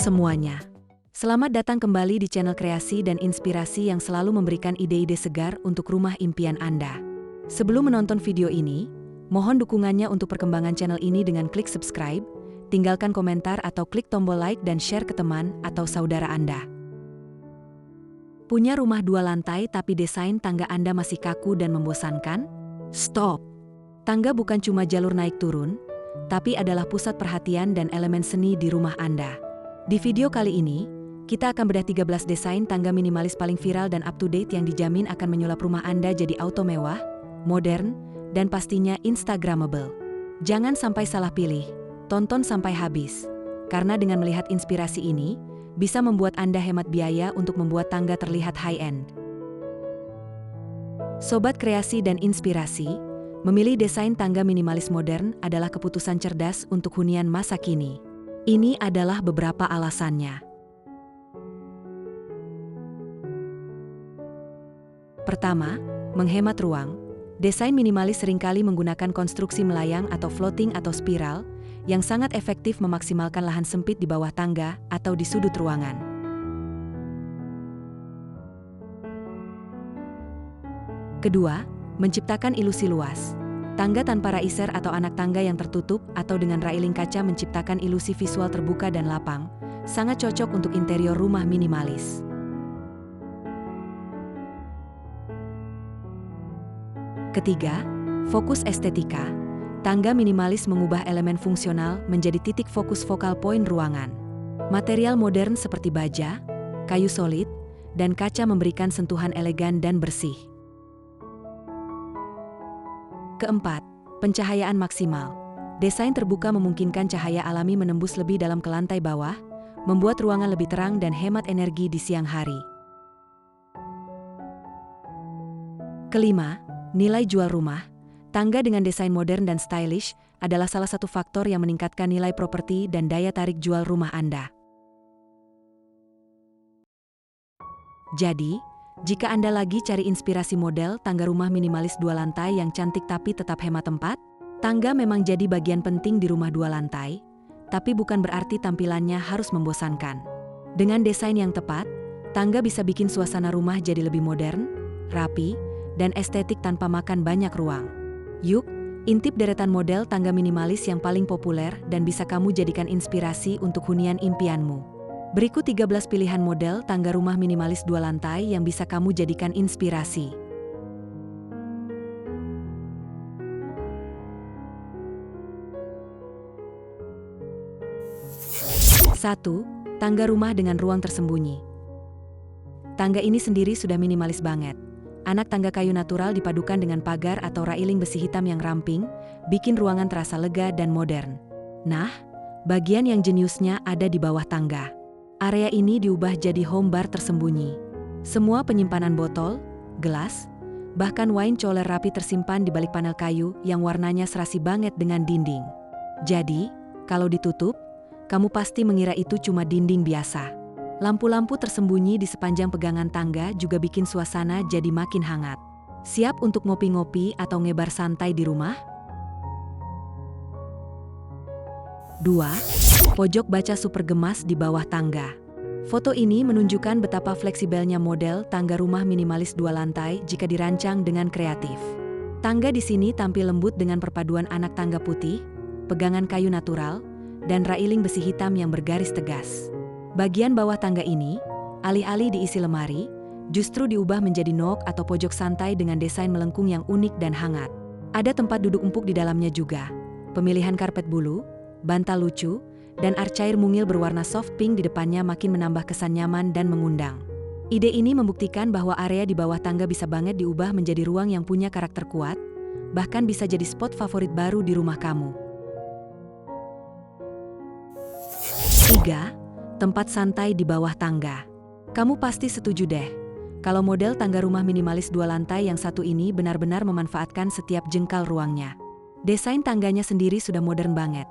semuanya. Selamat datang kembali di channel kreasi dan inspirasi yang selalu memberikan ide-ide segar untuk rumah impian Anda. Sebelum menonton video ini, mohon dukungannya untuk perkembangan channel ini dengan klik subscribe, tinggalkan komentar atau klik tombol like dan share ke teman atau saudara Anda. Punya rumah 2 lantai tapi desain tangga Anda masih kaku dan membosankan? Stop! Tangga bukan cuma jalur naik turun, tapi adalah pusat perhatian dan elemen seni di rumah Anda. Di video kali ini, kita akan bedah 13 desain tangga minimalis paling viral dan up-to-date yang dijamin akan menyulap rumah Anda jadi auto mewah, modern, dan pastinya instagramable. Jangan sampai salah pilih, tonton sampai habis. Karena dengan melihat inspirasi ini, bisa membuat Anda hemat biaya untuk membuat tangga terlihat high-end. Sobat kreasi dan inspirasi, memilih desain tangga minimalis modern adalah keputusan cerdas untuk hunian masa kini. Ini adalah beberapa alasannya. Pertama, menghemat ruang. Desain minimalis seringkali menggunakan konstruksi melayang atau floating atau spiral, yang sangat efektif memaksimalkan lahan sempit di bawah tangga atau di sudut ruangan. Kedua, menciptakan ilusi luas. Tangga tanpa raiser atau anak tangga yang tertutup atau dengan railing kaca menciptakan ilusi visual terbuka dan lapang, sangat cocok untuk interior rumah minimalis. Ketiga, fokus estetika. Tangga minimalis mengubah elemen fungsional menjadi titik fokus vokal poin ruangan. Material modern seperti baja, kayu solid, dan kaca memberikan sentuhan elegan dan bersih. Keempat, pencahayaan maksimal. Desain terbuka memungkinkan cahaya alami menembus lebih dalam ke lantai bawah, membuat ruangan lebih terang dan hemat energi di siang hari. Kelima, nilai jual rumah. Tangga dengan desain modern dan stylish adalah salah satu faktor yang meningkatkan nilai properti dan daya tarik jual rumah Anda. Jadi, jika Anda lagi cari inspirasi model tangga rumah minimalis 2 lantai yang cantik tapi tetap hemat tempat, tangga memang jadi bagian penting di rumah 2 lantai, tapi bukan berarti tampilannya harus membosankan. Dengan desain yang tepat, tangga bisa bikin suasana rumah jadi lebih modern, rapi, dan estetik tanpa makan banyak ruang. Yuk, intip deretan model tangga minimalis yang paling populer dan bisa kamu jadikan inspirasi untuk hunian impianmu. Berikut 13 pilihan model tangga rumah minimalis 2 lantai yang bisa kamu jadikan inspirasi. 1. Tangga rumah dengan ruang tersembunyi. Tangga ini sendiri sudah minimalis banget. Anak tangga kayu natural dipadukan dengan pagar atau railing besi hitam yang ramping, bikin ruangan terasa lega dan modern. Nah, bagian yang jeniusnya ada di bawah tangga. Area ini diubah jadi home bar tersembunyi. Semua penyimpanan botol, gelas, bahkan wine cooler rapi tersimpan di balik panel kayu yang warnanya serasi banget dengan dinding. Jadi, kalau ditutup, kamu pasti mengira itu cuma dinding biasa. Lampu-lampu tersembunyi di sepanjang pegangan tangga juga bikin suasana jadi makin hangat. Siap untuk ngopi-ngopi atau ngebar santai di rumah? 2. Pojok baca super gemas di bawah tangga. Foto ini menunjukkan betapa fleksibelnya model tangga rumah minimalis 2 lantai jika dirancang dengan kreatif. Tangga di sini tampil lembut dengan perpaduan anak tangga putih, pegangan kayu natural, dan railing besi hitam yang bergaris tegas. Bagian bawah tangga ini, alih-alih diisi lemari, justru diubah menjadi nook atau pojok santai dengan desain melengkung yang unik dan hangat. Ada tempat duduk empuk di dalamnya juga. Pemilihan karpet bulu, bantal lucu, dan arcair mungil berwarna soft pink di depannya makin menambah kesan nyaman dan mengundang. Ide ini membuktikan bahwa area di bawah tangga bisa banget diubah menjadi ruang yang punya karakter kuat, bahkan bisa jadi spot favorit baru di rumah kamu. 3. Tempat santai di bawah tangga. Kamu pasti setuju deh, kalau model tangga rumah minimalis 2 lantai yang satu ini benar-benar memanfaatkan setiap jengkal ruangnya. Desain tangganya sendiri sudah modern banget.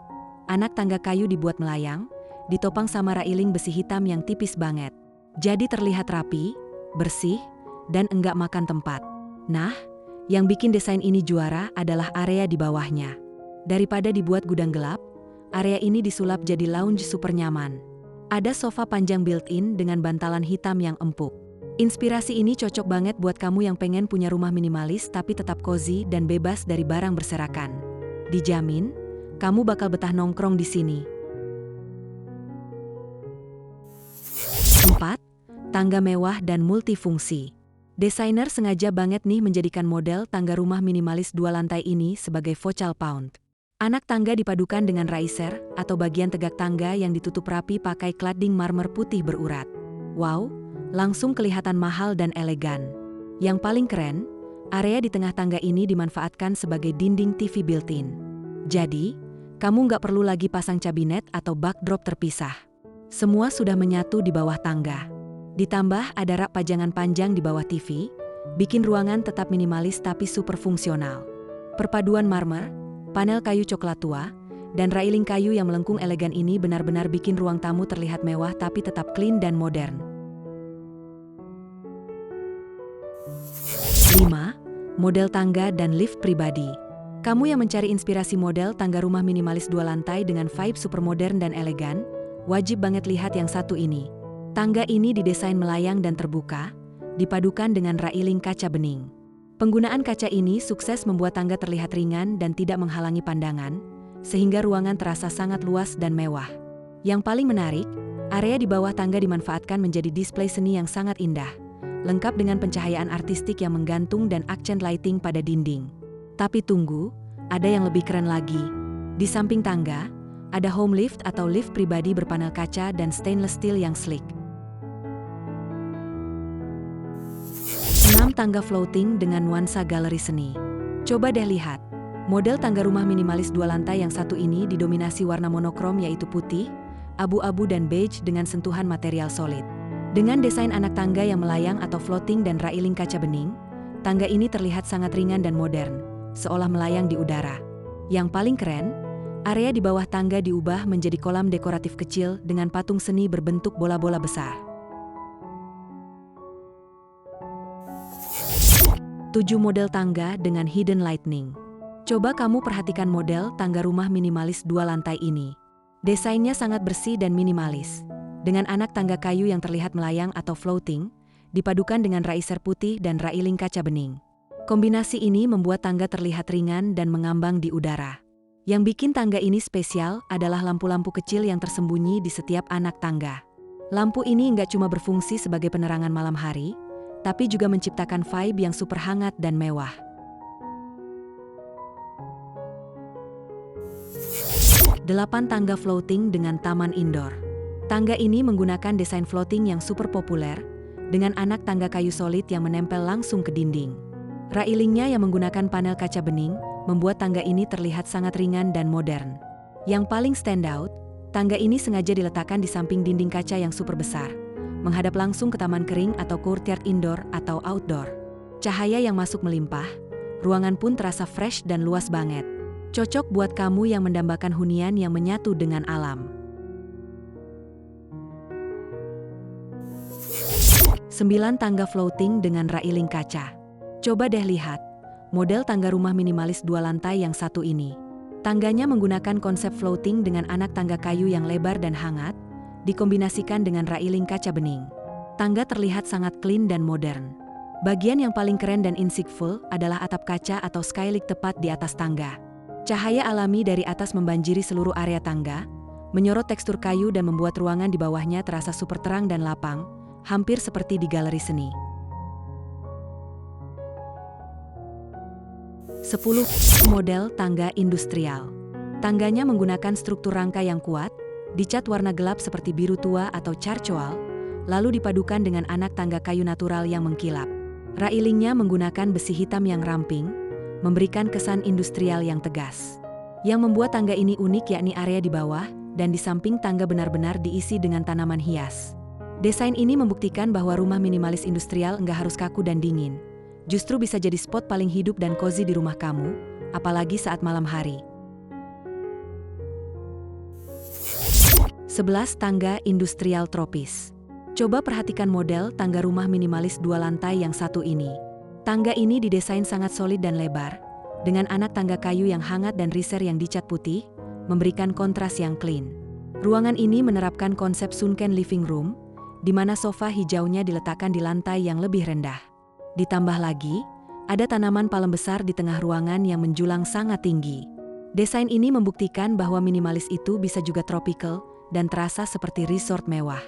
Anak tangga kayu dibuat melayang, ditopang sama railing besi hitam yang tipis banget. Jadi terlihat rapi, bersih, dan enggak makan tempat. Nah, yang bikin desain ini juara adalah area di bawahnya. Daripada dibuat gudang gelap, area ini disulap jadi lounge super nyaman. Ada sofa panjang built-in dengan bantalan hitam yang empuk. Inspirasi ini cocok banget buat kamu yang pengen punya rumah minimalis tapi tetap cozy dan bebas dari barang berserakan. Dijamin, kamu bakal betah nongkrong di sini. 4. Tangga mewah dan multifungsi. Desainer sengaja banget nih menjadikan model tangga rumah minimalis 2 lantai ini sebagai focal point. Anak tangga dipadukan dengan riser atau bagian tegak tangga yang ditutup rapi pakai cladding marmer putih berurat. Wow, langsung kelihatan mahal dan elegan. Yang paling keren, area di tengah tangga ini dimanfaatkan sebagai dinding TV built-in. Jadi, kamu nggak perlu lagi pasang kabinet atau backdrop terpisah. Semua sudah menyatu di bawah tangga. Ditambah ada rak pajangan panjang di bawah TV, bikin ruangan tetap minimalis tapi super fungsional. Perpaduan marmer, panel kayu coklat tua, dan railing kayu yang melengkung elegan ini benar-benar bikin ruang tamu terlihat mewah tapi tetap clean dan modern. 5. Model tangga dan lift pribadi. Kamu yang mencari inspirasi model tangga rumah minimalis 2 lantai dengan vibe super modern dan elegan, wajib banget lihat yang satu ini. Tangga ini didesain melayang dan terbuka, dipadukan dengan railing kaca bening. Penggunaan kaca ini sukses membuat tangga terlihat ringan dan tidak menghalangi pandangan, sehingga ruangan terasa sangat luas dan mewah. Yang paling menarik, area di bawah tangga dimanfaatkan menjadi display seni yang sangat indah, lengkap dengan pencahayaan artistik yang menggantung dan aksen lighting pada dinding. Tapi tunggu, ada yang lebih keren lagi. Di samping tangga, ada home lift atau lift pribadi berpanel kaca dan stainless steel yang sleek. 6. Tangga floating dengan nuansa galeri seni. Coba deh lihat, model tangga rumah minimalis 2 lantai yang satu ini didominasi warna monokrom yaitu putih, abu-abu dan beige dengan sentuhan material solid. Dengan desain anak tangga yang melayang atau floating dan railing kaca bening, tangga ini terlihat sangat ringan dan modern, seolah melayang di udara. Yang paling keren, area di bawah tangga diubah menjadi kolam dekoratif kecil dengan patung seni berbentuk bola-bola besar. 7. Model tangga dengan hidden lighting. Coba kamu perhatikan model tangga rumah minimalis 2 lantai ini. Desainnya sangat bersih dan minimalis. Dengan anak tangga kayu yang terlihat melayang atau floating, dipadukan dengan riser putih dan railing kaca bening. Kombinasi ini membuat tangga terlihat ringan dan mengambang di udara. Yang bikin tangga ini spesial adalah lampu-lampu kecil yang tersembunyi di setiap anak tangga. Lampu ini nggak cuma berfungsi sebagai penerangan malam hari, tapi juga menciptakan vibe yang super hangat dan mewah. 8. Tangga floating dengan taman indoor. Tangga ini menggunakan desain floating yang super populer, dengan anak tangga kayu solid yang menempel langsung ke dinding. Railingnya yang menggunakan panel kaca bening, membuat tangga ini terlihat sangat ringan dan modern. Yang paling stand out, tangga ini sengaja diletakkan di samping dinding kaca yang super besar, menghadap langsung ke taman kering atau courtyard indoor atau outdoor. Cahaya yang masuk melimpah, ruangan pun terasa fresh dan luas banget. Cocok buat kamu yang mendambakan hunian yang menyatu dengan alam. 9. Tangga floating dengan railing kaca. Coba deh lihat, model tangga rumah minimalis 2 lantai yang satu ini. Tangganya menggunakan konsep floating dengan anak tangga kayu yang lebar dan hangat, dikombinasikan dengan railing kaca bening. Tangga terlihat sangat clean dan modern. Bagian yang paling keren dan insightful adalah atap kaca atau skylight tepat di atas tangga. Cahaya alami dari atas membanjiri seluruh area tangga, menyorot tekstur kayu dan membuat ruangan di bawahnya terasa super terang dan lapang, hampir seperti di galeri seni. 10. Model tangga industrial. Tangganya menggunakan struktur rangka yang kuat, dicat warna gelap seperti biru tua atau charcoal, lalu dipadukan dengan anak tangga kayu natural yang mengkilap. Railingnya menggunakan besi hitam yang ramping, memberikan kesan industrial yang tegas. Yang membuat tangga ini unik yakni area di bawah dan di samping tangga benar-benar diisi dengan tanaman hias. Desain ini membuktikan bahwa rumah minimalis industrial nggak harus kaku dan dingin. Justru bisa jadi spot paling hidup dan cozy di rumah kamu, apalagi saat malam hari. 11. Tangga industrial tropis. Coba perhatikan model tangga rumah minimalis 2 lantai yang satu ini. Tangga ini didesain sangat solid dan lebar, dengan anak tangga kayu yang hangat dan riser yang dicat putih, memberikan kontras yang clean. Ruangan ini menerapkan konsep sunken living room, di mana sofa hijaunya diletakkan di lantai yang lebih rendah. Ditambah lagi, ada tanaman palem besar di tengah ruangan yang menjulang sangat tinggi. Desain ini membuktikan bahwa minimalis itu bisa juga tropical dan terasa seperti resort mewah.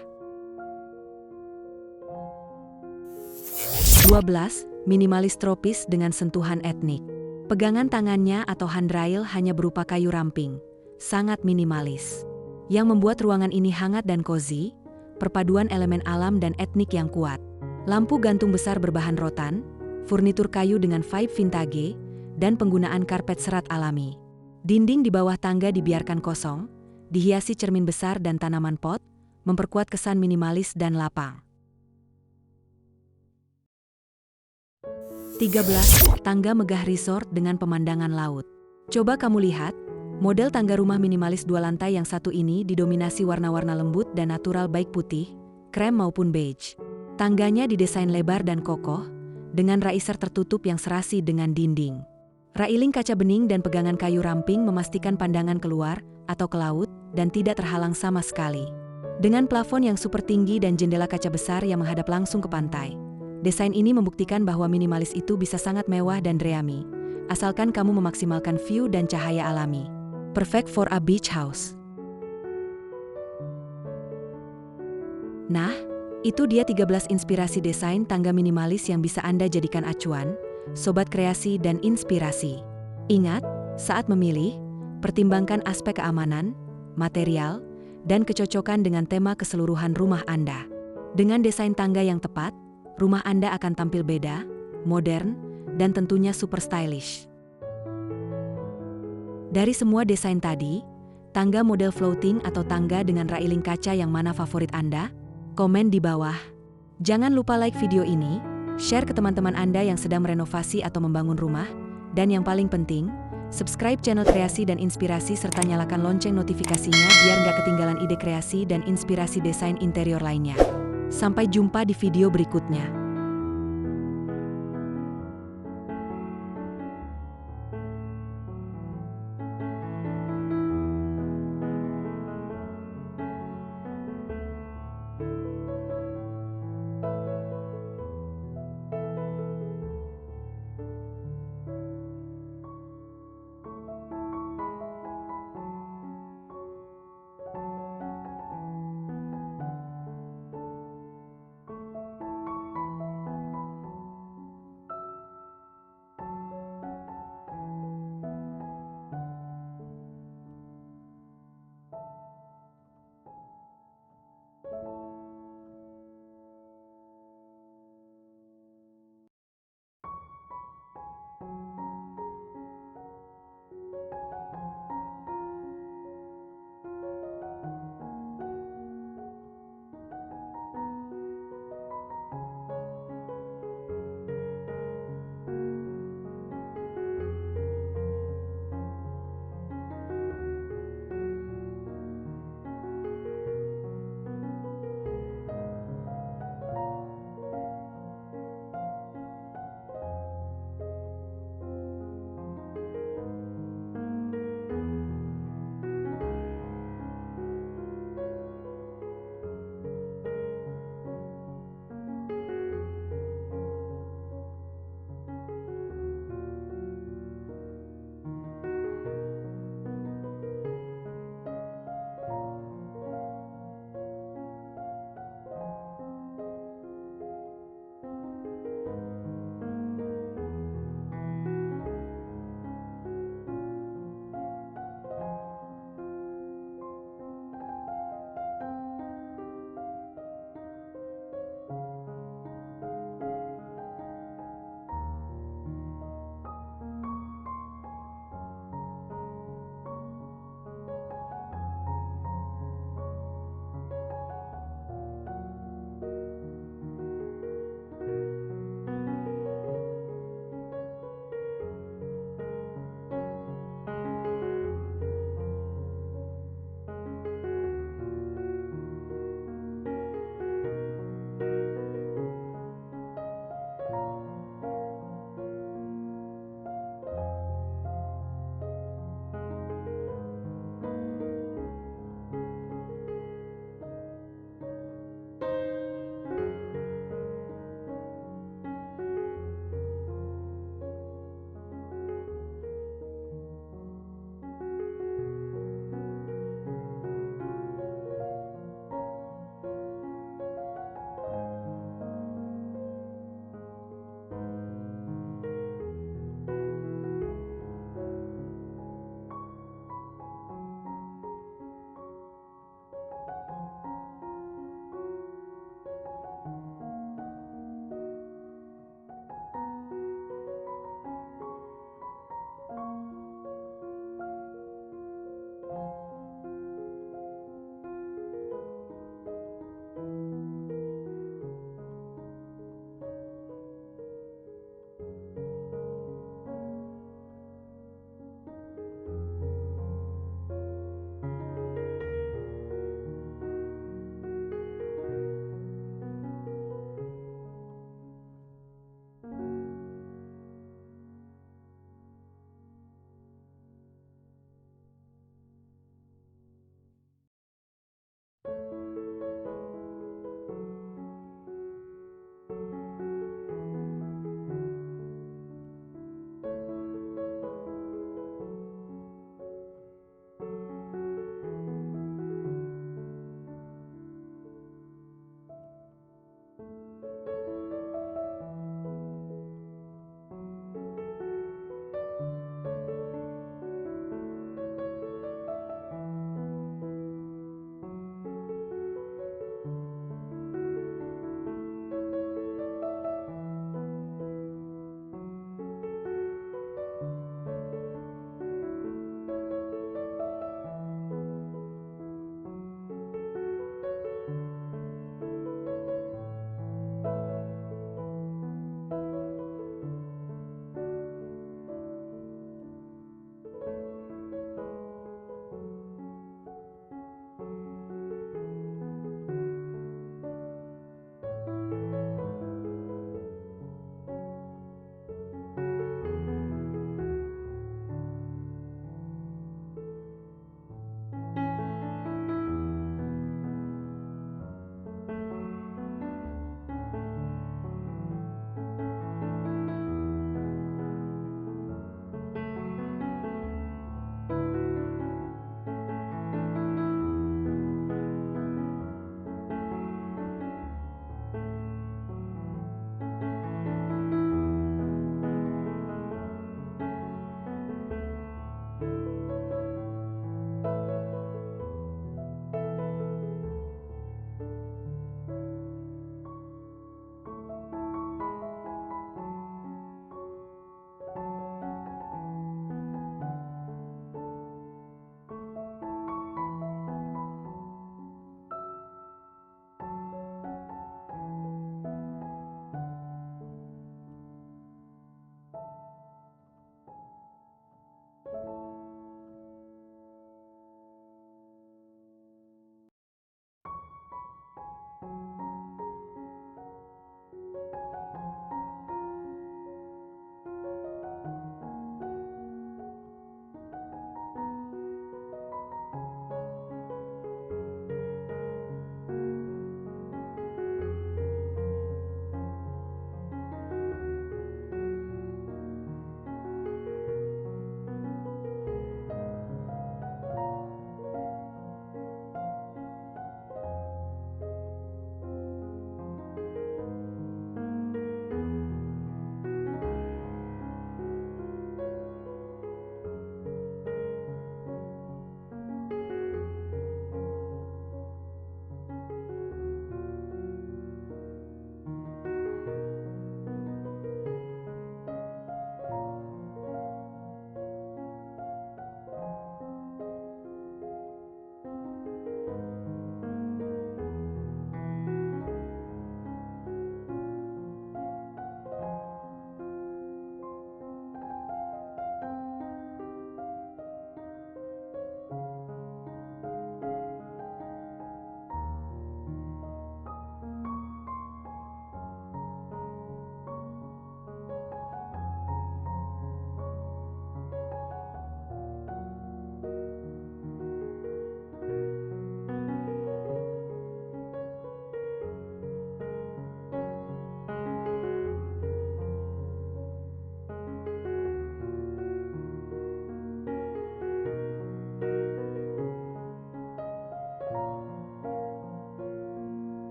12. Minimalis tropis dengan sentuhan etnik. Pegangan tangannya atau handrail hanya berupa kayu ramping, sangat minimalis. Yang membuat ruangan ini hangat dan cozy, perpaduan elemen alam dan etnik yang kuat. Lampu gantung besar berbahan rotan, furnitur kayu dengan vibe vintage, dan penggunaan karpet serat alami. Dinding di bawah tangga dibiarkan kosong, dihiasi cermin besar dan tanaman pot, memperkuat kesan minimalis dan lapang. 13. Tangga megah resort dengan pemandangan laut. Coba kamu lihat, model tangga rumah minimalis 2 lantai yang satu ini didominasi warna-warna lembut dan natural baik putih, krem maupun beige. Tangganya didesain lebar dan kokoh, dengan raiser tertutup yang serasi dengan dinding. Railing kaca bening dan pegangan kayu ramping memastikan pandangan keluar atau ke laut dan tidak terhalang sama sekali. Dengan plafon yang super tinggi dan jendela kaca besar yang menghadap langsung ke pantai, desain ini membuktikan bahwa minimalis itu bisa sangat mewah dan dreamy, asalkan kamu memaksimalkan view dan cahaya alami. Perfect for a beach house. Nah, itu dia 13 inspirasi desain tangga minimalis yang bisa Anda jadikan acuan, sobat kreasi dan inspirasi. Ingat, saat memilih, pertimbangkan aspek keamanan, material, dan kecocokan dengan tema keseluruhan rumah Anda. Dengan desain tangga yang tepat, rumah Anda akan tampil beda, modern, dan tentunya super stylish. Dari semua desain tadi, tangga model floating atau tangga dengan railing kaca yang mana favorit Anda? Komen di bawah. Jangan lupa like video ini, share ke teman-teman Anda yang sedang merenovasi atau membangun rumah, dan yang paling penting, subscribe channel Kreasi dan Inspirasi serta nyalakan lonceng notifikasinya biar nggak ketinggalan ide kreasi dan inspirasi desain interior lainnya. Sampai jumpa di video berikutnya.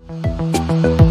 Thank you.